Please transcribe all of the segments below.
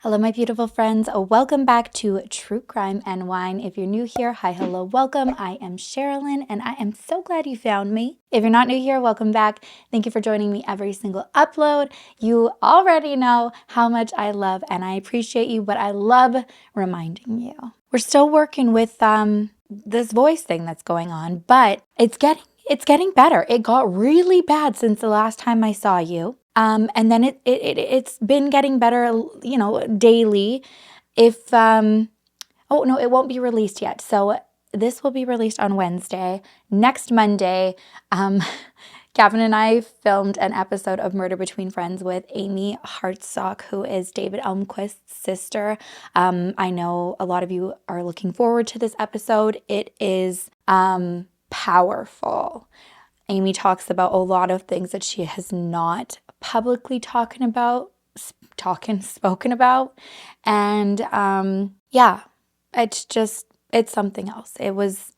Hello, my beautiful friends. Welcome back to True Crime and Wine. If you're new here, hi, hello, welcome. I am Sherilyn, and I am so glad you found me. If you're not new here, welcome back. Thank you for joining me every single upload. You already know how much I love and I appreciate you, but I love reminding you. We're still working with this voice thing that's going on, but it's getting better. It got really bad since the last time I saw you. And then it's been getting better, daily. Oh no, it won't be released yet. So this will be released on Wednesday. Next Monday, Gavin and I filmed an episode of Murder Between Friends with Amy Hartsock, who is David Elmquist's sister. I know a lot of you are looking forward to this episode. It is powerful. Amy talks about a lot of things that she has not publicly spoken about. And it's something else. It was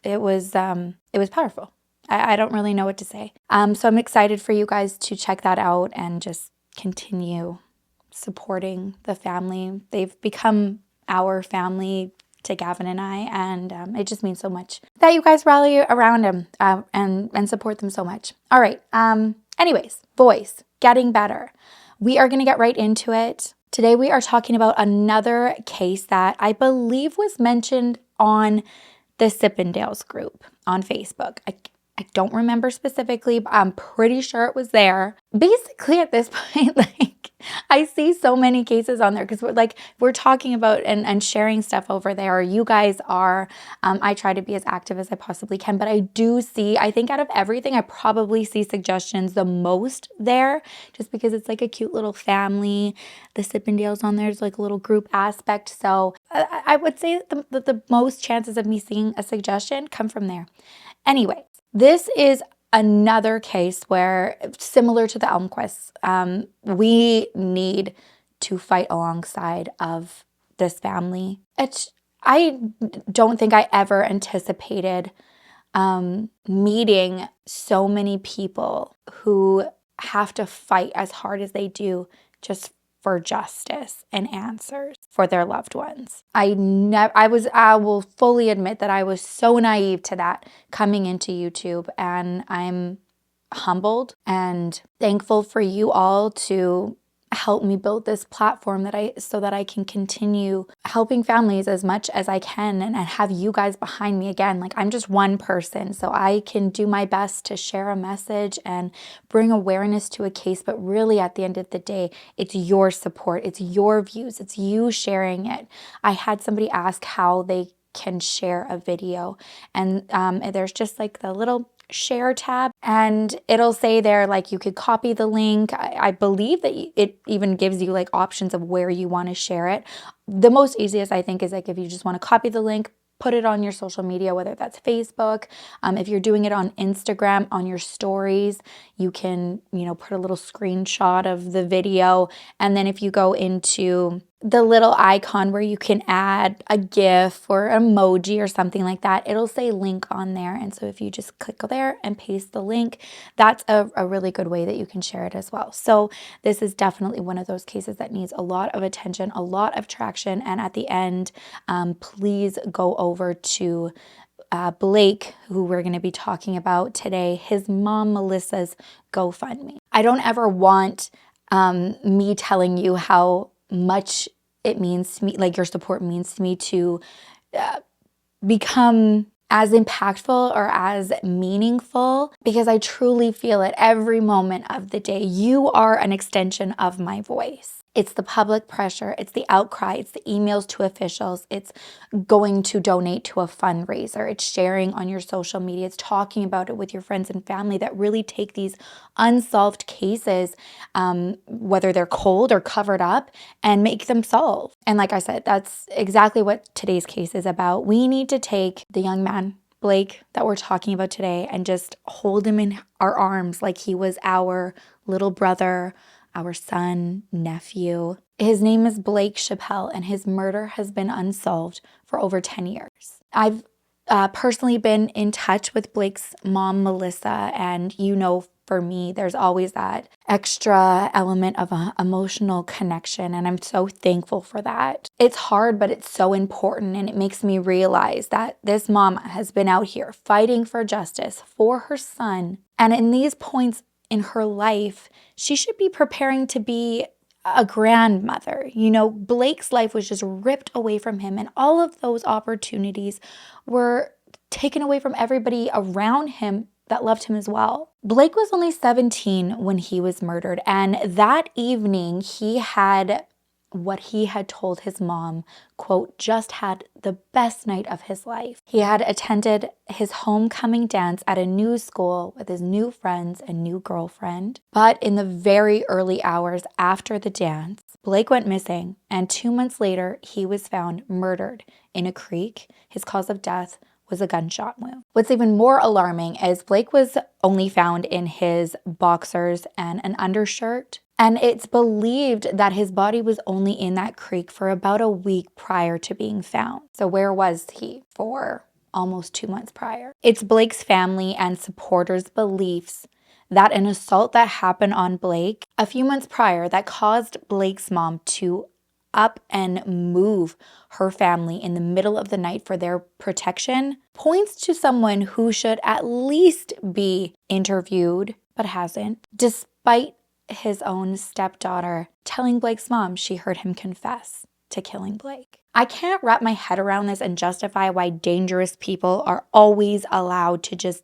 powerful. I don't really know what to say. So I'm excited for you guys to check that out and just continue supporting the family. They've become our family to Gavin and I, and it just means so much that you guys rally around them and support them so much. All right. Anyways, voice getting better. We are going to get right into it. Today we are talking about another case that I believe was mentioned on the Sippendales group on Facebook. I don't remember specifically, but I'm pretty sure it was there. Basically, at this point, I see so many cases on there because we're talking about and sharing stuff over there. You guys are. I try to be as active as I possibly can, but I do see, I think out of everything, I probably see suggestions the most there, just because it's like a cute little family. The Sippendales on there is like a little group aspect. So I would say that the most chances of me seeing a suggestion come from there. Anyway. This is another case where, similar to the Elmquists, we need to fight alongside of this family. I don't think I ever anticipated meeting so many people who have to fight as hard as they do just for justice and answers for their loved ones. I will fully admit that I was so naive to that coming into YouTube, and I'm humbled and thankful for you all to help me build this platform so that I can continue helping families as much as I can and have you guys behind me. Again, I'm just one person, so I can do my best to share a message and bring awareness to a case, but really at the end of the day, it's your support, it's your views, it's you sharing it. I had somebody ask how they can share a video, and there's just the little share tab, and it'll say there you could copy the link. I believe that it even gives you options of where you want to share it. The most easiest, I think, is if you just want to copy the link, put it on your social media, whether that's Facebook. If you're doing it on Instagram, on your stories, you can put a little screenshot of the video, and then if you go into the little icon where you can add a GIF or emoji or something like that, it'll say link on there. And so if you just click there and paste the link, that's a really good way that you can share it as well. So this is definitely one of those cases that needs a lot of attention, a lot of traction. And at the end, please go over to Blake, who we're going to be talking about today, his mom Melissa's GoFundMe. I don't ever want me telling you how much it means to me, your support means to me, to become as impactful or as meaningful, because I truly feel it every moment of the day. You are an extension of my voice. It's the public pressure, it's the outcry, it's the emails to officials, it's going to donate to a fundraiser, it's sharing on your social media, it's talking about it with your friends and family that really take these unsolved cases, whether they're cold or covered up, and make them solve. And like I said, that's exactly what today's case is about. We need to take the young man, Blake, that we're talking about today, and just hold him in our arms like he was our little brother, our son, nephew. His name is Blake Chappell, and his murder has been unsolved for over 10 years. I've personally been in touch with Blake's mom, Melissa, and for me, there's always that extra element of emotional connection, and I'm so thankful for that. It's hard, but it's so important, and it makes me realize that this mama has been out here fighting for justice for her son, and in these points in her life, she should be preparing to be a grandmother. Blake's life was just ripped away from him, and all of those opportunities were taken away from everybody around him that loved him as well. Blake was only 17 when he was murdered, and that evening he had what he had told his mom, quote, just had the best night of his life. He had attended his homecoming dance at a new school with his new friends and new girlfriend. But in the very early hours after the dance, Blake went missing, and 2 months later, he was found murdered in a creek. His cause of death was a gunshot wound. What's even more alarming is Blake was only found in his boxers and an undershirt. And it's believed that his body was only in that creek for about a week prior to being found. So where was he for almost 2 months prior? It's Blake's family and supporters' beliefs that an assault that happened on Blake a few months prior that caused Blake's mom to up and move her family in the middle of the night for their protection points to someone who should at least be interviewed, but hasn't, despite his own stepdaughter telling Blake's mom she heard him confess to killing Blake. I can't wrap my head around this and justify why dangerous people are always allowed to just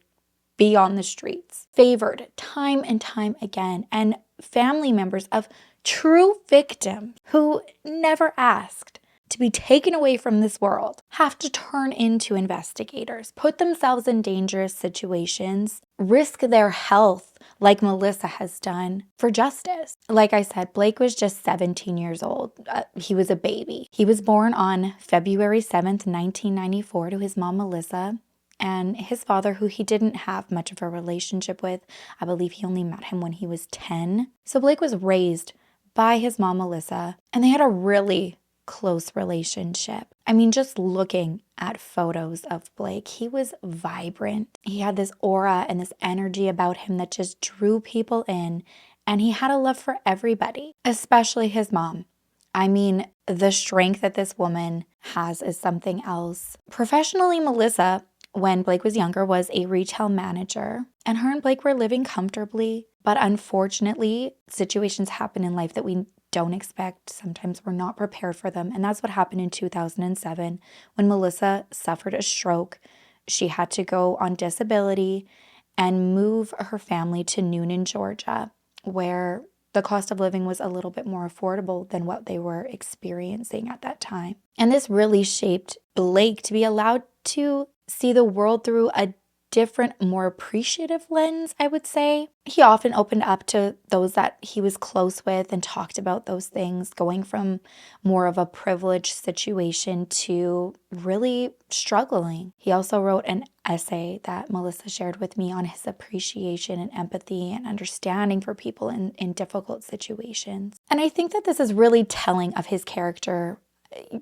be on the streets, favored time and time again, and family members of true victims who never asked to be taken away from this world have to turn into investigators, put themselves in dangerous situations, risk their health like Melissa has done for justice. Like I said, Blake was just 17 years old. He was a baby. He was born on February 7th, 1994 to his mom, Melissa, and his father, who he didn't have much of a relationship with. I believe he only met him when he was 10. So Blake was raised by his mom, Melissa, and they had a really close relationship. I mean, just looking at photos of Blake, he was vibrant. He had this aura and this energy about him that just drew people in, and he had a love for everybody, especially his mom. I mean, the strength that this woman has is something else. Professionally, Melissa, when Blake was younger, was a retail manager, and her and Blake were living comfortably. But unfortunately, situations happen in life that we don't expect. Sometimes we're not prepared for them. And that's what happened in 2007 when Melissa suffered a stroke. She had to go on disability and move her family to Noonan, Georgia, where the cost of living was a little bit more affordable than what they were experiencing at that time. And this really shaped Blake to be allowed to see the world through a different, more appreciative lens, I would say. He often opened up to those that he was close with and talked about those things, going from more of a privileged situation to really struggling. He also wrote an essay that Melissa shared with me on his appreciation and empathy and understanding for people in difficult situations. And I think that this is really telling of his character,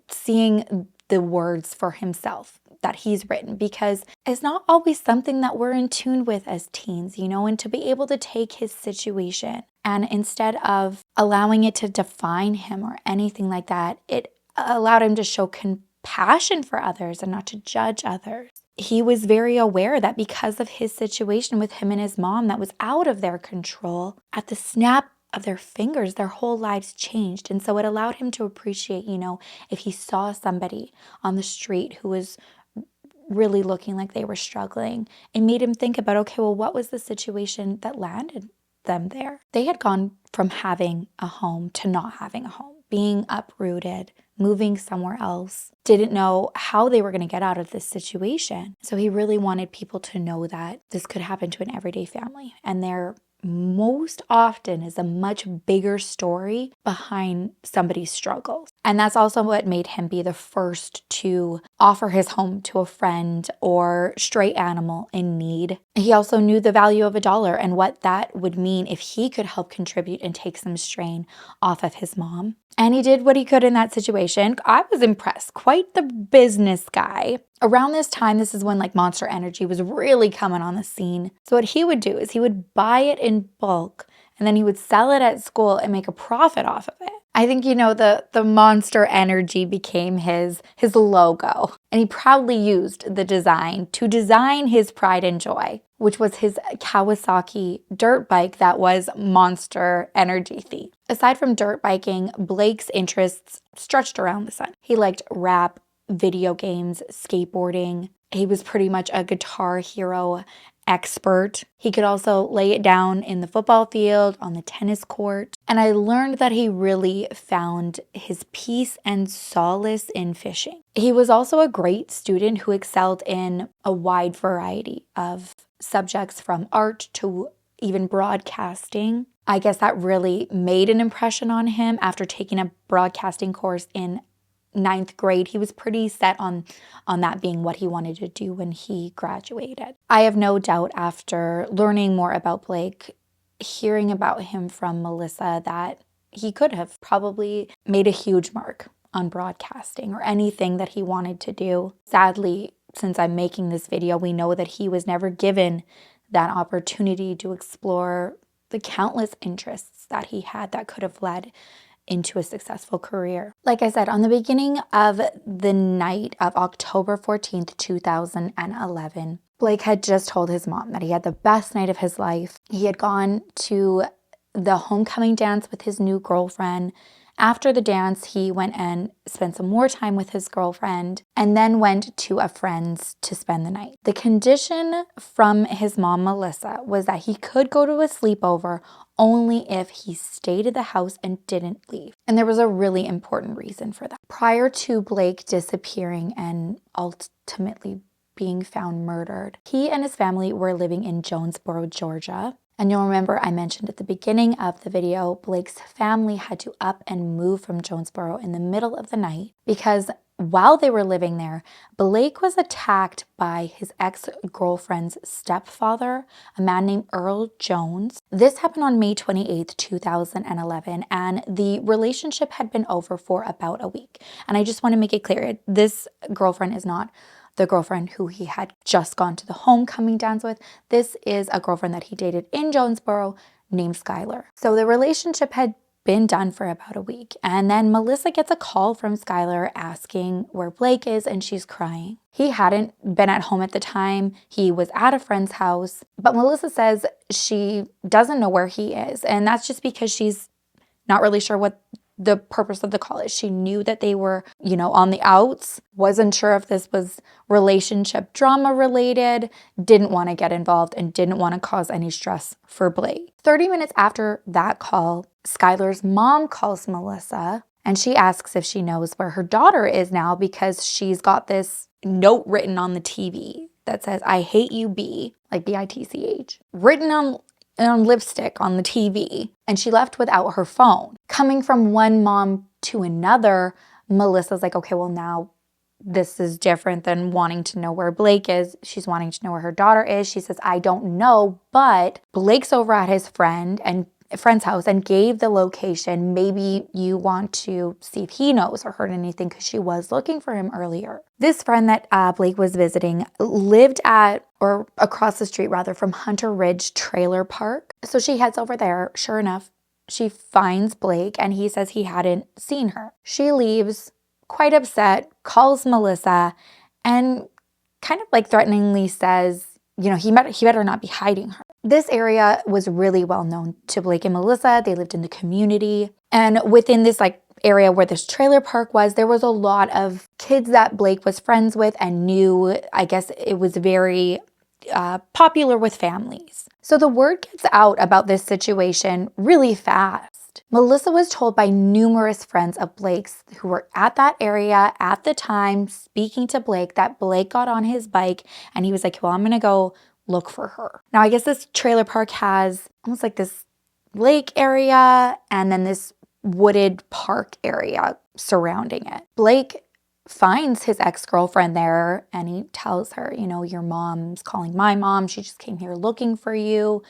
seeing the words for himself that he's written, because it's not always something that we're in tune with as teens, and to be able to take his situation and instead of allowing it to define him or anything like that, it allowed him to show compassion for others and not to judge others. He was very aware that because of his situation with him and his mom that was out of their control, at the snap of their fingers, their whole lives changed. And so it allowed him to appreciate, if he saw somebody on the street who was really looking like they were struggling, it made him think about, okay, well, what was the situation that landed them there? They had gone from having a home to not having a home, being uprooted, moving somewhere else, didn't know how they were going to get out of this situation. So he really wanted people to know that this could happen to an everyday family, and there most often is a much bigger story behind somebody's struggles. And that's also what made him be the first to offer his home to a friend or stray animal in need. He also knew the value of $1 and what that would mean if he could help contribute and take some strain off of his mom. And he did what he could in that situation. I was impressed. Quite the business guy. Around this time, this is when like Monster Energy was really coming on the scene. So what he would do is he would buy it in bulk and then he would sell it at school and make a profit off of it. I think, the Monster Energy became his logo. And he proudly used the design to design his pride and joy, which was his Kawasaki dirt bike that was Monster Energy themed. Aside from dirt biking, Blake's interests stretched around the sun. He liked rap, video games, skateboarding. He was pretty much a Guitar Hero expert. He could also lay it down in the football field, on the tennis court. And I learned that he really found his peace and solace in fishing. He was also a great student who excelled in a wide variety of subjects, from art to even broadcasting. I guess that really made an impression on him. After taking a broadcasting course in 9th grade, he was pretty set on that being what he wanted to do when he graduated. I have no doubt, after learning more about Blake, hearing about him from Melissa, that he could have probably made a huge mark on broadcasting or anything that he wanted to do. Sadly, since I'm making this video, we know that he was never given that opportunity to explore the countless interests that he had that could have led into a successful career. Like I said, on the beginning of the night of October 14th, 2011, Blake had just told his mom that he had the best night of his life. He had gone to the homecoming dance with his new girlfriend. After the dance, he went and spent some more time with his girlfriend and then went to a friend's to spend the night. The condition from his mom, Melissa, was that he could go to a sleepover only if he stayed at the house and didn't leave. And there was a really important reason for that. Prior to Blake disappearing and ultimately being found murdered, he and his family were living in Jonesboro, Georgia. And you'll remember I mentioned at the beginning of the video, Blake's family had to up and move from Jonesboro in the middle of the night because while they were living there, Blake was attacked by his ex-girlfriend's stepfather, a man named Earl Jones. This happened on May 28th, 2011, and the relationship had been over for about a week. And I just want to make it clear, this girlfriend is not the girlfriend who he had just gone to the homecoming dance with. This is a girlfriend that he dated in Jonesboro named Skylar. So the relationship had been done for about a week. And then Melissa gets a call from Skylar asking where Blake is, and she's crying. He hadn't been at home at the time. He was at a friend's house. But Melissa says she doesn't know where he is. And that's just because she's not really sure what the purpose of the call is. She knew that they were, on the outs, wasn't sure if this was relationship drama related, didn't want to get involved, and didn't want to cause any stress for Blake. 30 minutes after that call, Skylar's mom calls Melissa and she asks if she knows where her daughter is now because she's got this note written on the TV that says, "I hate you, B," like BITCH, written on lipstick on the TV, and she left without her phone. Coming from one mom to another, Melissa's like, okay, well now this is different than wanting to know where Blake is. She's wanting to know where her daughter is. She says, I don't know, but Blake's over at his friend's house and gave the location. Maybe you want to see if he knows or heard anything because she was looking for him earlier. This friend that Blake was visiting lived at, or across the street rather, from Hunter Ridge Trailer Park. So she heads over there. Sure enough, she finds Blake and he says he hadn't seen her. She leaves, quite upset, calls Melissa and kind of like threateningly says, he better not be hiding her. This area was really well known to Blake and Melissa. They lived in the community. And within this area where this trailer park was, there was a lot of kids that Blake was friends with and knew. I guess it was very popular with families. So the word gets out about this situation really fast. Melissa was told by numerous friends of Blake's who were at that area at the time speaking to Blake that Blake got on his bike and he was like, well, I'm going to go look for her. Now, I guess this trailer park has almost like this lake area and then this wooded park area surrounding it. Blake finds his ex-girlfriend there and he tells her, your mom's calling my mom. She just came here looking for you.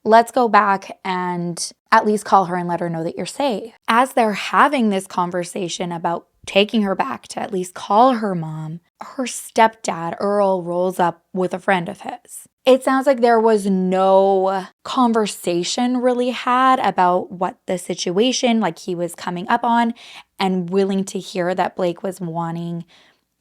let's go back and at least call her and let her know that you're safe. As they're having this conversation about taking her back to at least call her mom, her stepdad, Earl, rolls up with a friend of his. It sounds like there was no conversation really had about what the situation, like he was coming up on and willing to hear that Blake was wanting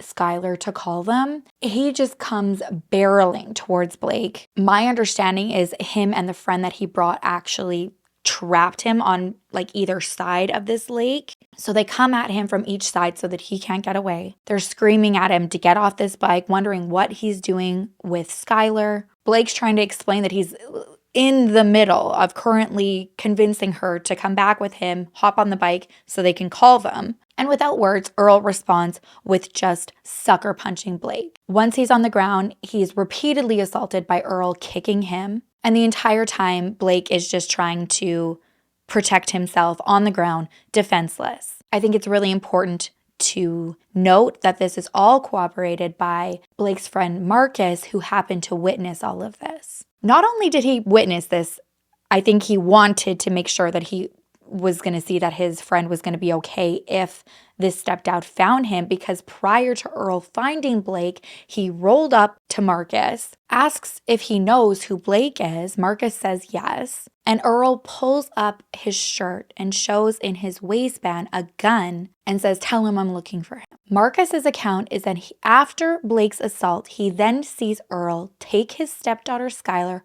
Skylar to call them. He just comes barreling towards Blake. My understanding is him and the friend that he brought actually trapped him on like either side of this lake. So they come at him from each side so that he can't get away. They're screaming at him to get off this bike, wondering what he's doing with Skylar. Blake's trying to explain that he's in the middle of currently convincing her to come back with him, hop on the bike so they can call them. And without words, Earl responds with just sucker punching Blake. Once he's on the ground, he's repeatedly assaulted by Earl kicking him. And the entire time, Blake is just trying to protect himself on the ground, defenseless. I think it's really important to note that this is all corroborated by Blake's friend Marcus, who happened to witness all of this. Not only did he witness this, I think he wanted to make sure that he was going to see that his friend was going to be okay if this stepdad found him, because prior to Earl finding Blake, he rolled up to Marcus, asks if he knows who Blake is. Marcus says yes. And Earl pulls up his shirt and shows in his waistband a gun and says, "Tell him I'm looking for him." Marcus's account is that after Blake's assault, he then sees Earl take his stepdaughter Skylar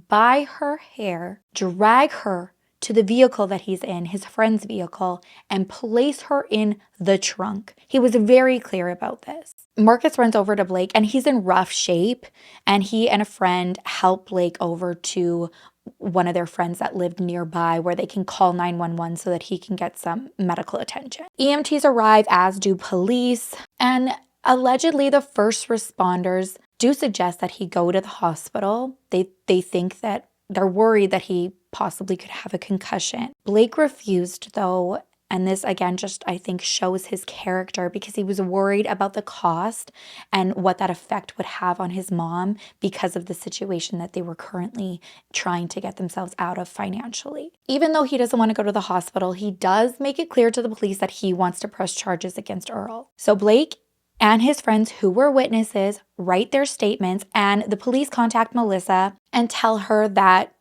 by her hair, drag her to the vehicle that he's in, his friend's vehicle, and place her in the trunk. He was very clear about this. Marcus runs over to Blake and he's in rough shape, and he and a friend help Blake over to one of their friends that lived nearby where they can call 911 so that he can get some medical attention. EMTs arrive, as do police, and allegedly the first responders do suggest that he go to the hospital. They think that they're worried that he possibly could have a concussion. Blake refused though, and this again just I think shows his character, because he was worried about the cost and what that effect would have on his mom because of the situation that they were currently trying to get themselves out of financially. Even though he doesn't want to go to the hospital, he does make it clear to the police that he wants to press charges against Earl. So Blake and his friends who were witnesses write their statements, and the police contact Melissa and tell her that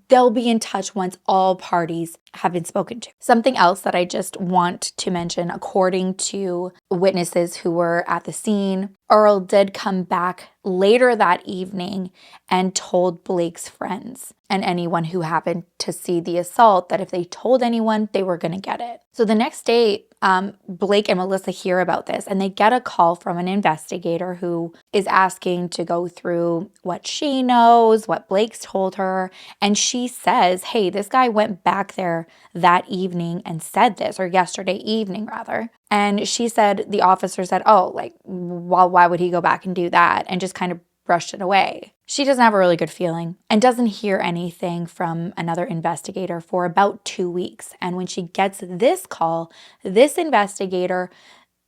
they'll be in touch once all parties have been spoken to. Something else that I just want to mention, according to witnesses who were at the scene, Earl did come back later that evening and told Blake's friends and anyone who happened to see the assault that if they told anyone, they were going to get it. So the next day, Blake and Melissa hear about this, and they get a call from an investigator who is asking to go through what she knows, what Blake's told her. And she says, hey, this guy went back there that evening and said this, or yesterday evening rather. And she said, the officer said, oh, like, well, why would he go back and do that? And just kind of brushed it away. She doesn't have a really good feeling and doesn't hear anything from another investigator for about 2 weeks. And when she gets this call, this investigator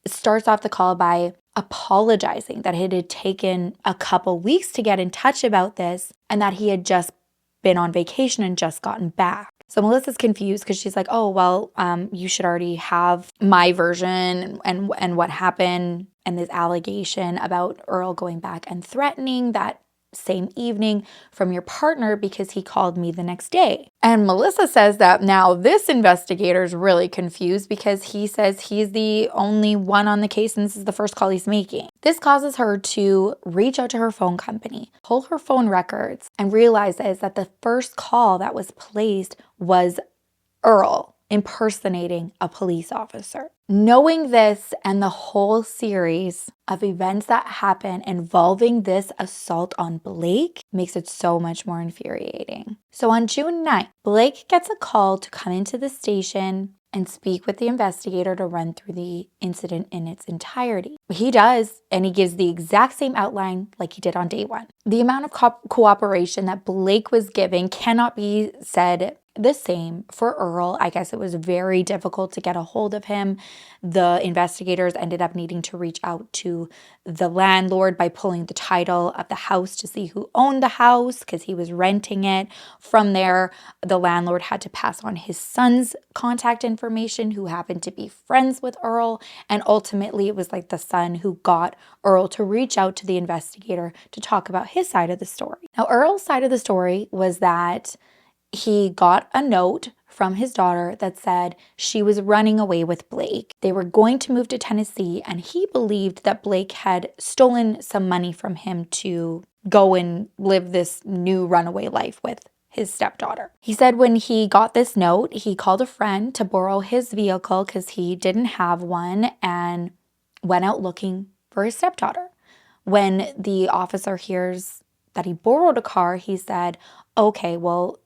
starts off the call by apologizing that it had taken a couple weeks to get in touch about this and that he had just been on vacation and just gotten back. So Melissa's confused because she's like, oh, well, you should already have my version and what happened, and this allegation about Earl going back and threatening that same evening from your partner because he called me the next day. And Melissa says that now this investigator is really confused because he says he's the only one on the case and this is the first call he's making. This causes her to reach out to her phone company, pull her phone records, and realizes that the first call that was placed was Earl impersonating a police officer. Knowing this and the whole series of events that happen involving this assault on Blake makes it so much more infuriating. So on June 9th, Blake gets a call to come into the station and speak with the investigator to run through the incident in its entirety. He does, and he gives the exact same outline like he did on day one. The amount of cooperation that Blake was giving cannot be said The same for Earl. I guess it was very difficult to get a hold of him. The investigators ended up needing to reach out to the landlord by pulling the title of the house to see who owned the house because he was renting it. From there, the landlord had to pass on his son's contact information, who happened to be friends with Earl. And ultimately, it was like the son who got Earl to reach out to the investigator to talk about his side of the story. Now, Earl's side of the story was that he got a note from his daughter that said she was running away with Blake. They were going to move to Tennessee, and he believed that Blake had stolen some money from him to go and live this new runaway life with his stepdaughter. He said when he got this note, he called a friend to borrow his vehicle because he didn't have one and went out looking for his stepdaughter. When the officer hears that he borrowed a car, he said, okay, well,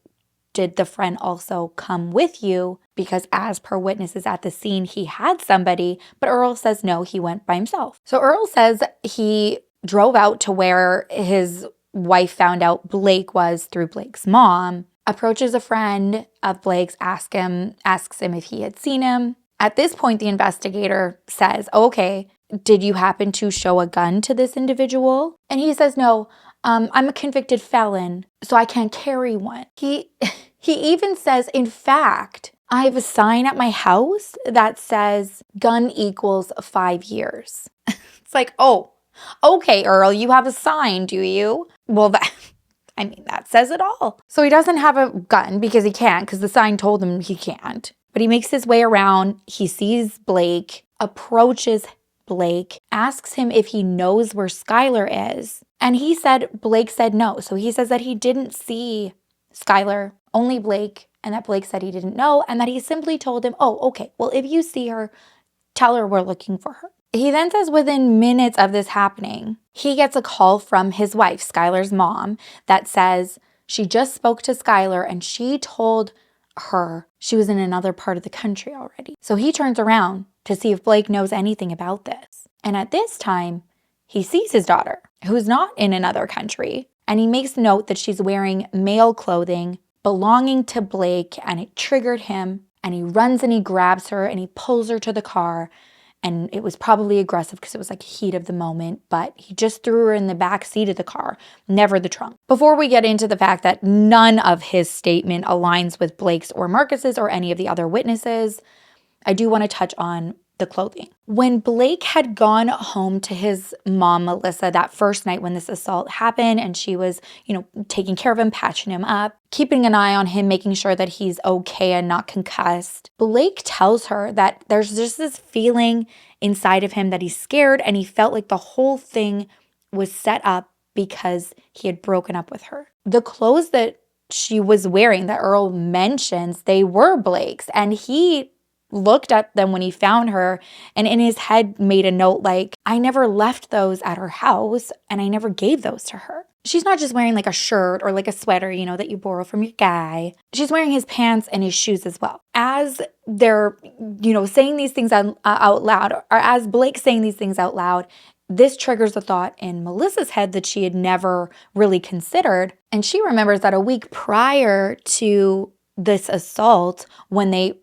did the friend also come with you? Because as per witnesses at the scene, he had somebody, but Earl says no, he went by himself. So Earl says he drove out to where his wife found out Blake was through Blake's mom, approaches a friend of Blake's, asks him if he had seen him. At this point, the investigator says, okay, did you happen to show a gun to this individual? And he says, no, I'm a convicted felon, so I can't carry one. He even says, in fact, I have a sign at my house that says gun equals 5 years. It's like, oh, okay, Earl, you have a sign, do you? Well, that says it all. So he doesn't have a gun because he can't, because the sign told him he can't. But he makes his way around. He sees Blake, approaches Blake, asks him if he knows where Skylar is. And Blake said no. So he says that he didn't see Skylar, only Blake, and that Blake said he didn't know, and that he simply told him, oh, okay, well, if you see her, tell her we're looking for her. He then says within minutes of this happening, he gets a call from his wife, Skylar's mom, that says she just spoke to Skylar and she told her she was in another part of the country already. So he turns around to see if Blake knows anything about this. And at this time, he sees his daughter, who's not in another country, and he makes note that she's wearing male clothing belonging to Blake, and it triggered him, and he runs and he grabs her and he pulls her to the car. And it was probably aggressive because it was like heat of the moment, but he just threw her in the back seat of the car, never the trunk. Before we get into the fact that none of his statement aligns with Blake's or Marcus's or any of the other witnesses, I do want to touch on the clothing. When Blake had gone home to his mom, Melissa, that first night when this assault happened, and she was, taking care of him, patching him up, keeping an eye on him, making sure that he's okay and not concussed, Blake tells her that there's just this feeling inside of him that he's scared, and he felt like the whole thing was set up because he had broken up with her. The clothes that she was wearing that Earl mentions, they were Blake's, and he looked at them when he found her, and in his head made a note like, I never left those at her house and I never gave those to her. She's not just wearing like a shirt or like a sweater, that you borrow from your guy. She's wearing his pants and his shoes as well. As they're, saying these things out loud, or as Blake's saying these things out loud, this triggers a thought in Melissa's head that she had never really considered. And she remembers that a week prior to this assault, when they,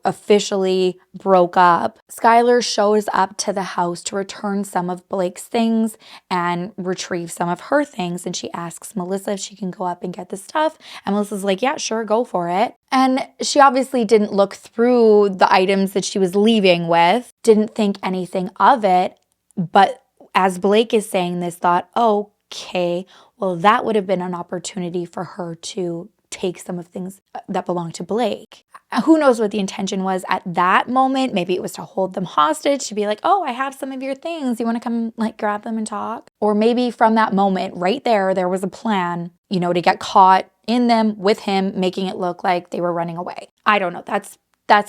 officially broke up, Skylar shows up to the house to return some of Blake's things and retrieve some of her things. And she asks Melissa if she can go up and get the stuff. And Melissa's like, yeah, sure, go for it. And she obviously didn't look through the items that she was leaving with, didn't think anything of it. But as Blake is saying this, thought, okay, well, that would have been an opportunity for her to take some of things that belong to Blake. Who knows what the intention was at that moment? Maybe it was to hold them hostage, to be like, oh, I have some of your things. You want to come grab them and talk? Or maybe from that moment right there was a plan, to get caught in them with him, making it look like they were running away. I don't know. That's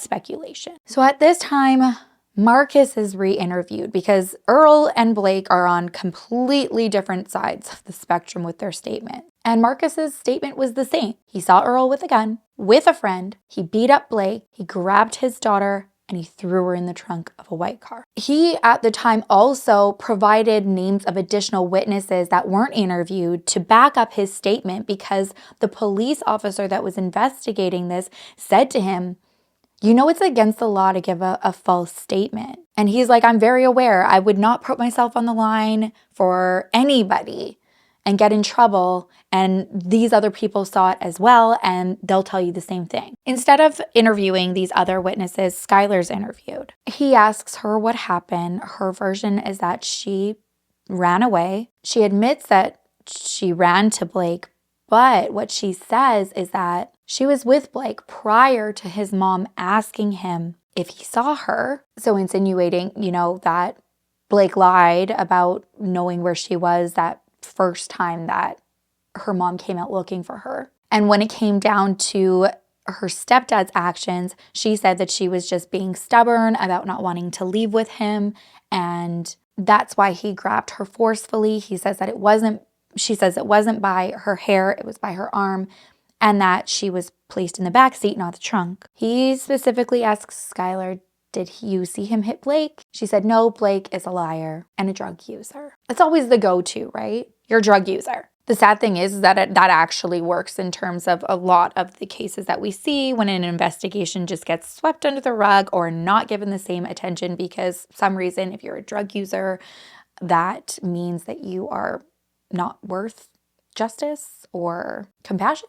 speculation. So at this time, Marcus is re-interviewed because Earl and Blake are on completely different sides of the spectrum with their statement. And Marcus's statement was the same. He saw Earl with a gun, with a friend. He beat up Blake. He grabbed his daughter and he threw her in the trunk of a white car. He, at the time, also provided names of additional witnesses that weren't interviewed to back up his statement because the police officer that was investigating this said to him, you know, it's against the law to give a false statement. And he's like, I'm very aware. I would not put myself on the line for anybody and get in trouble. And these other people saw it as well, and they'll tell you the same thing. Instead of interviewing these other witnesses, Skylar's interviewed. He asks her what happened. Her version is that she ran away. She admits that she ran to Blake, but what she says is that she was with Blake prior to his mom asking him if he saw her. So insinuating, you know, that Blake lied about knowing where she was that first time that her mom came out looking for her. And when it came down to her stepdad's actions, she said that she was just being stubborn about not wanting to leave with him. And that's why he grabbed her forcefully. She says it wasn't by her hair, it was by her arm, and that she was placed in the back seat, not the trunk. He specifically asks Skylar, did you see him hit Blake? She said, no, Blake is a liar and a drug user. That's always the go-to, right? You're a drug user. The sad thing is that that actually works in terms of a lot of the cases that we see when an investigation just gets swept under the rug or not given the same attention because some reason, if you're a drug user, that means that you are not worth justice or compassion.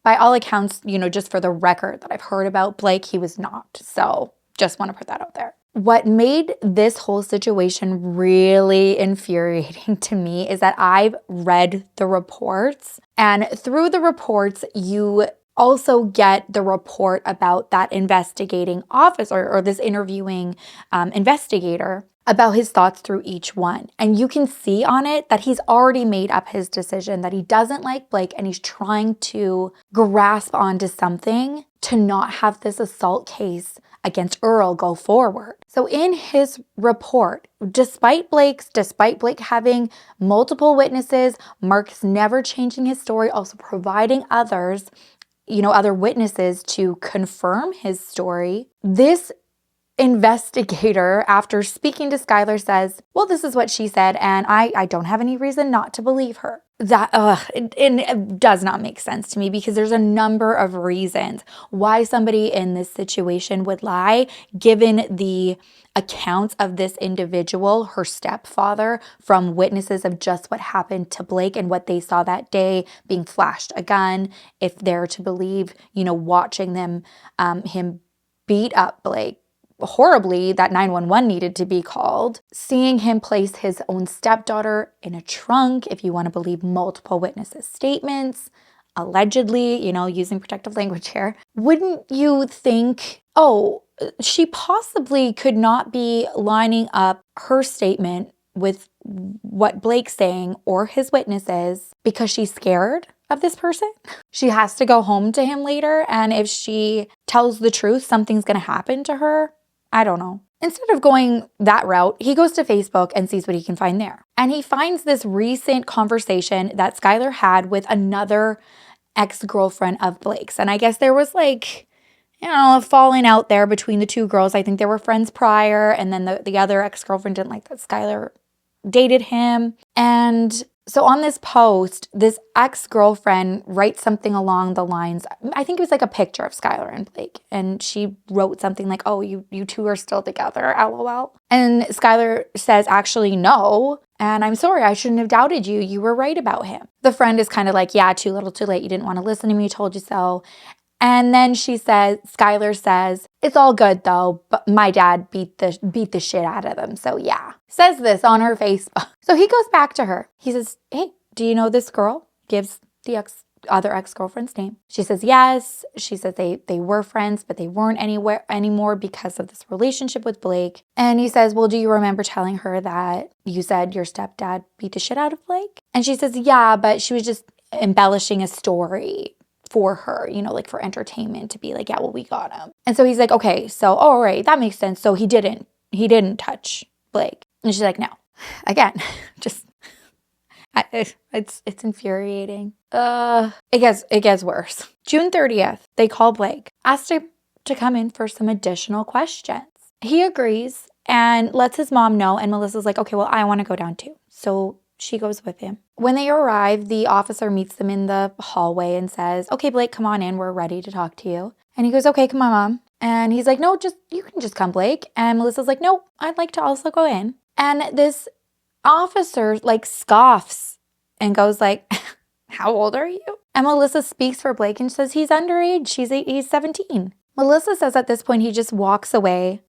By all accounts, you know, just for the record that I've heard about Blake, he was not. So just want to put that out there. What made this whole situation really infuriating to me is that I've read the reports, and through the reports, you also get the report about that investigating officer or this interviewing investigator about his thoughts through each one. And you can see on it that he's already made up his decision, that he doesn't like Blake and he's trying to grasp onto something to not have this assault case against Earl go forward. So in his report, despite Blake having multiple witnesses, Mark's never changing his story, also providing other witnesses to confirm his story, this investigator, after speaking to Skylar, says, well, this is what she said, and I don't have any reason not to believe her. It does not make sense to me because there's a number of reasons why somebody in this situation would lie, given the accounts of this individual, her stepfather, from witnesses of just what happened to Blake and what they saw that day, being flashed a gun, if they're to believe, watching him beat up Blake horribly, that 911 needed to be called, seeing him place his own stepdaughter in a trunk, if you want to believe multiple witnesses' statements, allegedly, using protective language here. Wouldn't you think, she possibly could not be lining up her statement with what Blake's saying or his witnesses because she's scared of this person? She has to go home to him later, and if she tells the truth, something's going to happen to her. I don't know. Instead of going that route, he goes to Facebook and sees what he can find there. And he finds this recent conversation that Skylar had with another ex-girlfriend of Blake's. And I guess there was a falling out there between the two girls. I think they were friends prior, and then the other ex-girlfriend didn't like that Skylar dated him. And so on this post, this ex-girlfriend writes something along the lines, I think it was like a picture of Skylar and Blake. And she wrote something like, oh, you two are still together, LOL. And Skylar says, actually, no. And I'm sorry, I shouldn't have doubted you. You were right about him. The friend is kind of like, yeah, too little, too late. You didn't want to listen to me. Told you so. And then Skylar says, it's all good though, but my dad beat the shit out of him. So yeah, says this on her Facebook. So he goes back to her. He says, hey, do you know this girl? Gives the other ex-girlfriend's name. She says, yes. She says they were friends, but they weren't anymore because of this relationship with Blake. And he says, well, do you remember telling her that you said your stepdad beat the shit out of Blake? And she says, yeah, but she was just embellishing a story for her, for entertainment, to be like, yeah, well, we got him. And so he's like, okay, so, all right, that makes sense. So he didn't touch Blake. And she's like, no. Again, just, it's infuriating. It gets worse. June 30th, they call Blake, asked him to come in for some additional questions. He agrees and lets his mom know, and Melissa's like, okay, well, I want to go down too. So she goes with him. When they arrive, the officer meets them in the hallway and says, okay, Blake, come on in. We're ready to talk to you. And he goes, okay, come on, Mom. And he's like, no, you can just come, Blake. And Melissa's like, no, I'd like to also go in. And this officer like scoffs and goes like, how old are you? And Melissa speaks for Blake and says he's underage. He's 17. Melissa says at this point he just walks away,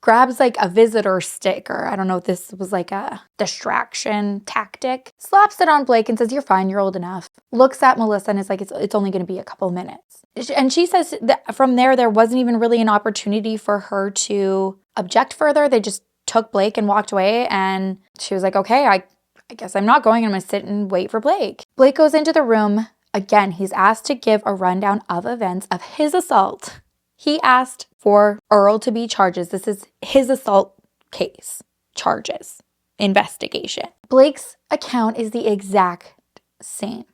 grabs like a visitor sticker. I don't know if this was like a distraction tactic. Slaps it on Blake and says, you're fine, you're old enough. Looks at Melissa and is like, it's only going to be a couple minutes. And she says that from there wasn't even really an opportunity for her to object further. They just took Blake and walked away. And she was like, okay, I guess I'm not going. I'm going to sit and wait for Blake. Blake goes into the room. Again, he's asked to give a rundown of events of his assault. He asked for Earl to be charged. This is his assault case, charges, investigation. Blake's account is the exact same.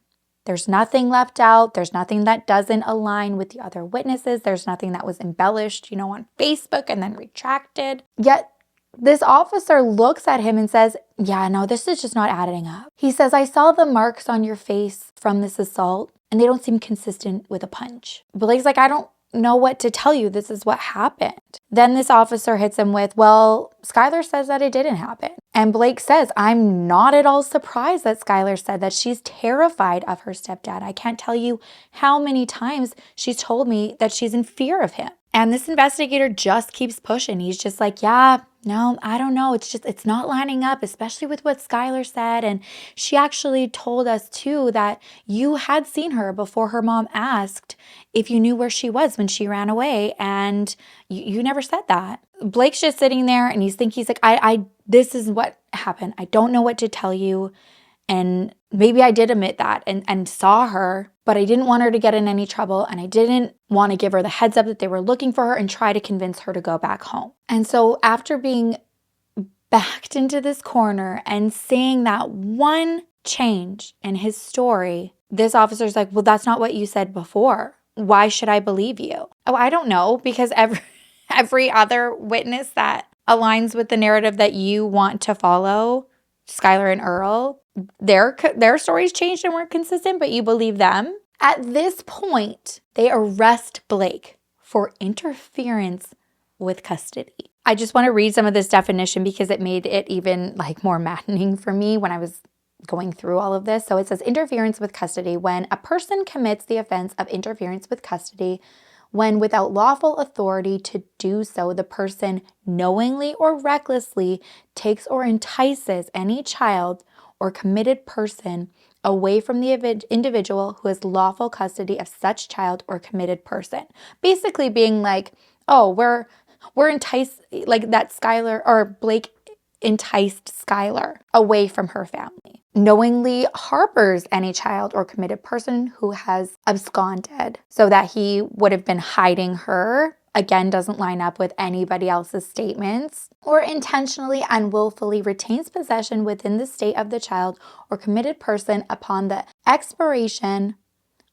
There's nothing left out. There's nothing that doesn't align with the other witnesses. There's nothing that was embellished, on Facebook and then retracted. Yet this officer looks at him and says, yeah, no, this is just not adding up. He says, I saw the marks on your face from this assault and they don't seem consistent with a punch. Blake's like, I don't know what to tell you. This is what happened. Then this officer hits him with, well, Skylar says that it didn't happen. And Blake says, I'm not at all surprised that Skylar said that. She's terrified of her stepdad. I can't tell you how many times she's told me that she's in fear of him. And this investigator just keeps pushing. He's just like, yeah, no, I don't know. It's not lining up, especially with what Skylar said. And she actually told us too that you had seen her before her mom asked if you knew where she was when she ran away. And you never said that. Blake's just sitting there and he's like, this is what happened. I don't know what to tell you. And maybe I did admit that and saw her, but I didn't want her to get in any trouble. And I didn't want to give her the heads up that they were looking for her and try to convince her to go back home. And so after being backed into this corner and seeing that one change in his story, this officer's like, well, that's not what you said before. Why should I believe you? Oh, I don't know, because every other witness that aligns with the narrative that you want to follow, Skylar and Earl, their stories changed and weren't consistent, but you believe them. At this point, they arrest Blake for interference with custody. I just want to read some of this definition because it made it even more maddening for me when I was going through all of this. So it says interference with custody when a person commits the offense of interference with custody when without lawful authority to do so, the person knowingly or recklessly takes or entices any child or committed person away from the individual who has lawful custody of such child or committed person. Basically being like, oh, we're enticed, like that Skylar or Blake enticed Skylar away from her family. Knowingly harbors any child or committed person who has absconded so that he would have been hiding her. Again, doesn't line up with anybody else's statements. Or intentionally and willfully retains possession within the state of the child or committed person upon the expiration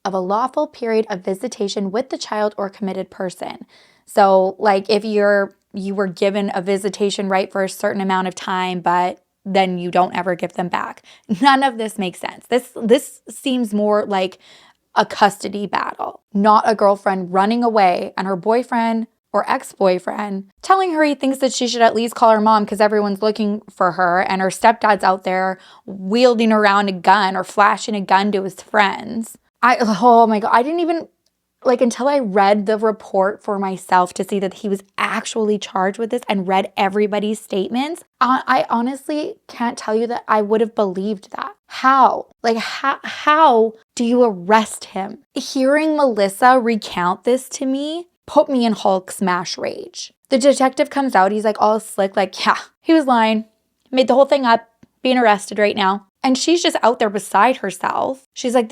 of a lawful period of visitation with the child or committed person. So if you were given a visitation right for a certain amount of time, but then you don't ever give them back. None of this makes sense. This seems more like a custody battle, not a girlfriend running away and her boyfriend or ex-boyfriend telling her he thinks that she should at least call her mom because everyone's looking for her and her stepdad's out there wielding around a gun or flashing a gun to his friends. Oh my God, I didn't even until I read the report for myself to see that he was actually charged with this and read everybody's statements, I honestly can't tell you that I would have believed that. How? How do you arrest him? Hearing Melissa recount this to me put me in Hulk smash rage. The detective comes out, he's all slick, yeah, he was lying, made the whole thing up, being arrested right now. And she's just out there beside herself. She's like,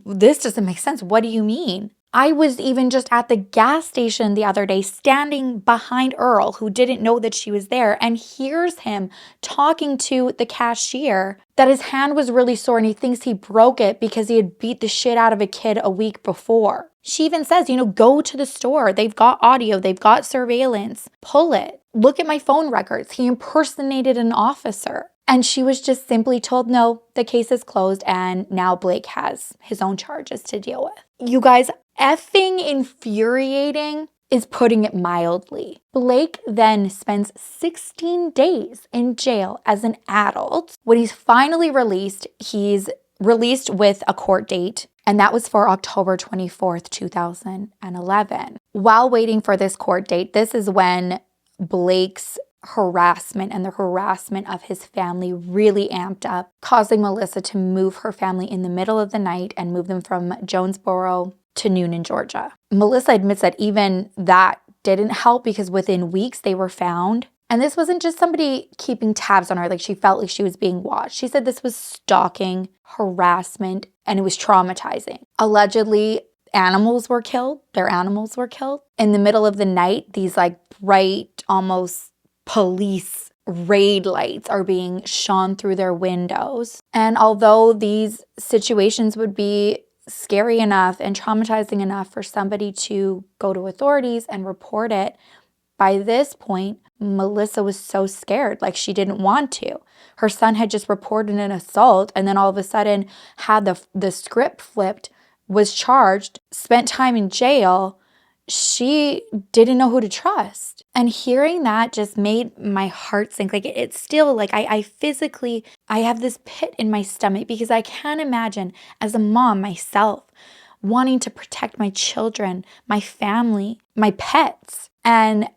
this doesn't make sense. What do you mean? I was even just at the gas station the other day standing behind Earl, who didn't know that she was there, and hears him talking to the cashier that his hand was really sore and he thinks he broke it because he had beat the shit out of a kid a week before. She even says, go to the store. They've got audio. They've got surveillance. Pull it. Look at my phone records. He impersonated an officer. And she was just simply told, no, the case is closed and now Blake has his own charges to deal with. You guys, effing infuriating is putting it mildly. Blake then spends 16 days in jail as an adult. When he's finally released, he's released with a court date, and that was for October 24th, 2011. While waiting for this court date, this is when Blake's harassment and the harassment of his family really amped up, causing Melissa to move her family in the middle of the night and move them from Jonesboro to Noonan, Georgia. Melissa admits that even that didn't help because within weeks they were found. And this wasn't just somebody keeping tabs on her, like she felt like she was being watched. She said this was stalking, harassment, and it was traumatizing. Allegedly, animals were killed. Their animals were killed. In the middle of the night, these like bright, almost police raid lights are being shone through their windows. And although these situations would be scary enough and traumatizing enough for somebody to go to authorities and report it, by this point, Melissa was so scared, like she didn't want to. Her son had just reported an assault and then all of a sudden had the script flipped, was charged, spent time in jail. She didn't know who to trust. And hearing that just made my heart sink. Like it's still like I physically, I have this pit in my stomach because I can't imagine as a mom myself wanting to protect my children, my family, my pets, and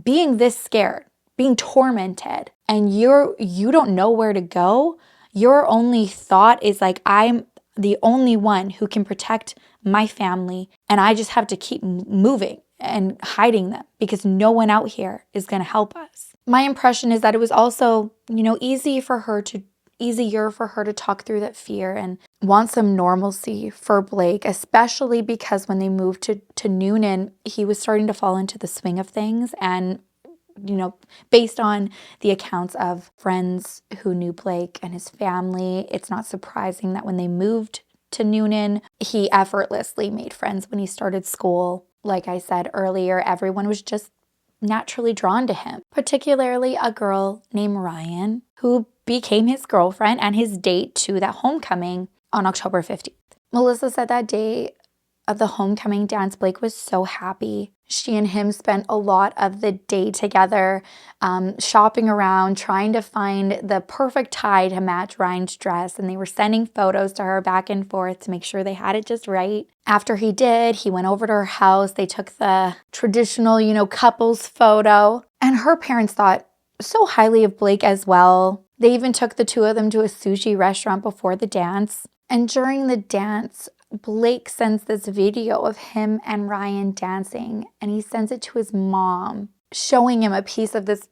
being this scared, being tormented, and you don't know where to go. Your only thought is like, I'm the only one who can protect my family, and I just have to keep moving and hiding them because no one out here is going to help us. My impression is that it was also, easier for her to talk through that fear and want some normalcy for Blake, especially because when they moved to Noonan, he was starting to fall into the swing of things. And, based on the accounts of friends who knew Blake and his family, it's not surprising that when they moved to Noonan, he effortlessly made friends when he started school. Like I said earlier, everyone was just naturally drawn to him, particularly a girl named Ryan, who became his girlfriend and his date to that homecoming on October 15th. Melissa said that day of the homecoming dance, Blake was so happy. She and him spent a lot of the day together, shopping around, trying to find the perfect tie to match Ryan's dress, and they were sending photos to her back and forth to make sure they had it just right. After he did, he went over to her house. They took the traditional, couples photo, and her parents thought so highly of Blake as well. They even took the two of them to a sushi restaurant before the dance. And during the dance, Blake sends this video of him and Ryan dancing, and he sends it to his mom, showing him a piece of this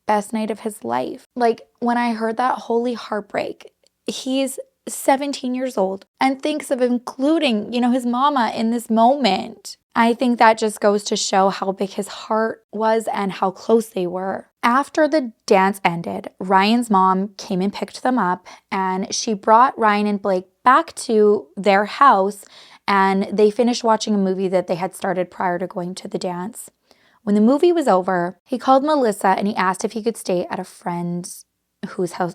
best night of his life. Like, when I heard that, holy heartbreak. He's 17 years old and thinks of including, his mama in this moment. I think that just goes to show how big his heart was and how close they were. After the dance ended, Ryan's mom came and picked them up, and she brought Ryan and Blake back to their house, and they finished watching a movie that they had started prior to going to the dance. When the movie was over, he called Melissa and he asked if he could stay at a friend's whose house,